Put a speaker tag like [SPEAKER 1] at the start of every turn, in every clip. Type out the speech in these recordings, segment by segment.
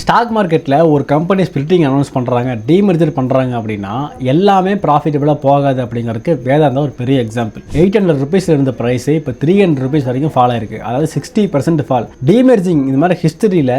[SPEAKER 1] Stock மார்க்கெட்டில் ஒரு company splitting announce பண்ணுறாங்க, டீமர்ஜர் பண்ணுறாங்க அப்படின்னா எல்லாமே ப்ராஃபிட்டபிளாக போகாது அப்படிங்கிறதுக்கு வேதாந்தா ஒரு பெரிய எக்ஸாம்பிள். 800 ருபீஸில் இருந்த ப்ரைஸ் இப்போ 300 ருபீஸ் வரைக்கும் ஃபால் ஆயிருக்கு. அதாவது 60% ஃபால். டீமர்ஜிங் இந்த மாதிரி ஹிஸ்டரியில்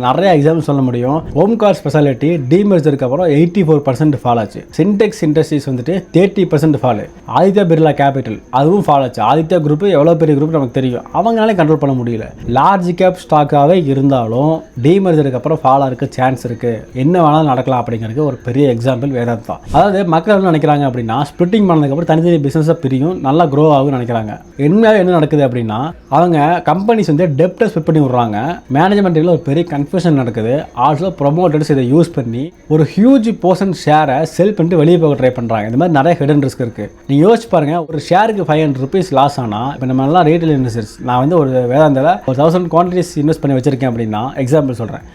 [SPEAKER 1] நிறைய எக்ஸாம்பிள் சொல்ல முடியும். ஓம்கார் ஸ்பெஷாலிட்டி டீமர்ஜருக்கு அப்புறம் 84% ஃபால் ஆச்சு. சின்டெக்ஸ் இண்டஸ்ட்ரீஸ் வந்துட்டு 30% ஃபால். ஆதித்யா பிர்லா கேபிட்டல் அதுவும் ஃபால் ஆச்சு. ஆதித்யா குரூப் எவ்வளோ பெரிய குரூப் நமக்கு தெரியும், அவங்களாலே கண்ட்ரோல் பண்ண முடியல. லார்ஜ் கேப் ஸ்டாக்காகவே இருந்தாலும் டீமர்ஜருக்கு அப்புறம் ஃபால் ஆக சான்ஸ் இருக்கு, என்ன வேணாலும் நடக்கலாம் அப்படிங்கிறது ஒரு பெரிய எக்ஸாம்பிள் வேதாந்தா. அதாவது மக்கள் என்ன நினைக்கிறாங்க அப்படின்னா, ஸ்பிளிட்டிங் பண்ணதுக்கு அப்புறம் தனித்தனி பிசினஸ் பிரியும், நல்லா க்ரோ ஆகும் நினைக்கிறாங்க. என்ன நடக்குது அப்படின்னா, அவங்க கம்பெனிஸ் வந்து டெப்டை ஸ்பிளிட் பண்ணி விடுறாங்க. மேனேஜ்மெண்ட்டில் ஒரு பெரிய கன்ஃபியூஷன் நடக்குது. ஆல்சோ ப்ரொமோட்டர்ஸ் இதை யூஸ் பண்ணி ஒரு ஹியூஜ் போர்ஷன் ஷேரை செல் பண்ணிட்டு வெளியே போக ட்ரை பண்ணுறாங்க. இந்த மாதிரி நிறைய ஹிடன் ரிஸ்க் இருக்கு. நீங்க யோசிச்சு பாருங்க, ஒரு ஷேருக்கு 500 ருபீஸ் லாஸ் ஆனா, இப்போ நம்ம எல்லாம் ரீட்டைல் இன்வெஸ்டர்ஸ், நான் வந்து ஒரு வேதாந்தால ஒரு 1000 குவான்டிட்டிஸ் இன்வெஸ்ட் பண்ணி வச்சிருக்கேன் அப்படின்னா, எக்ஸாம்பிள் சொல்கிறேன்,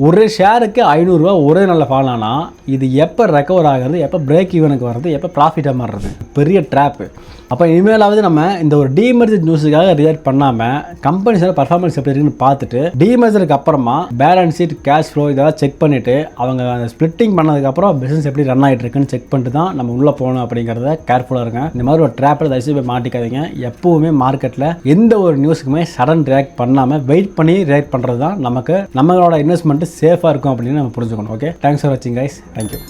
[SPEAKER 1] ஒரு ஷேருக்கு 500 ரூபா ஒரே நல்ல ஃபால் ஆனால் இது எப்போ ரெக்கவர் ஆகிறது, எப்போ பிரேக் ஈவனுக்கு வர்றது, எப்போ ப்ராஃபிட்டாக மாறுறது, பெரிய ட்ராப்பு. அப்போ இனிமேலாவது நம்ம இந்த ஒரு டீமர்ஜர் நியூஸுக்காக ரியாக்ட் பண்ணாமல் கம்பெனிஸோட பர்ஃபார்மன்ஸ் எப்படி இருக்குன்னு பார்த்துட்டு டீமர்ஜருக்கு அப்புறமா பேலன்ஸ் ஷீட், கேஷ் ஃப்ளோ இதெல்லாம் செக் பண்ணிவிட்டு அவங்க ஸ்பிளிட்டிங் பண்ணதுக்கப்புறம் பிஸ்னஸ் எப்படி ரன் ஆகிட்டு இருக்குன்னு செக் பண்ணிட்டு தான் நம்ம உள்ளே போகணும் அப்படிங்கிறத கேர்ஃபுல்லாக இருங்க. இந்த மாதிரி ஒரு ட்ராப்பில் தயவுசெய்து போய் மாட்டிக்காதீங்க. எப்போவுமே மார்க்கெட்டில் எந்த ஒரு நியூஸுக்குமே சடன் ரியாக்ட் பண்ணாமல் வெயிட் பண்ணி ரியாக்ட் பண்ணுறது தான் நமக்கு நம்மளோட இன்வெஸ்ட்மெண்ட் சேஃபாக இருக்கும் அப்படின்னு நம்ம புரிஞ்சுக்கணும். ஓகே, தேங்க்ஸ் ஃபார் வாட்சிங் கைஸ். தேங்க்யூ.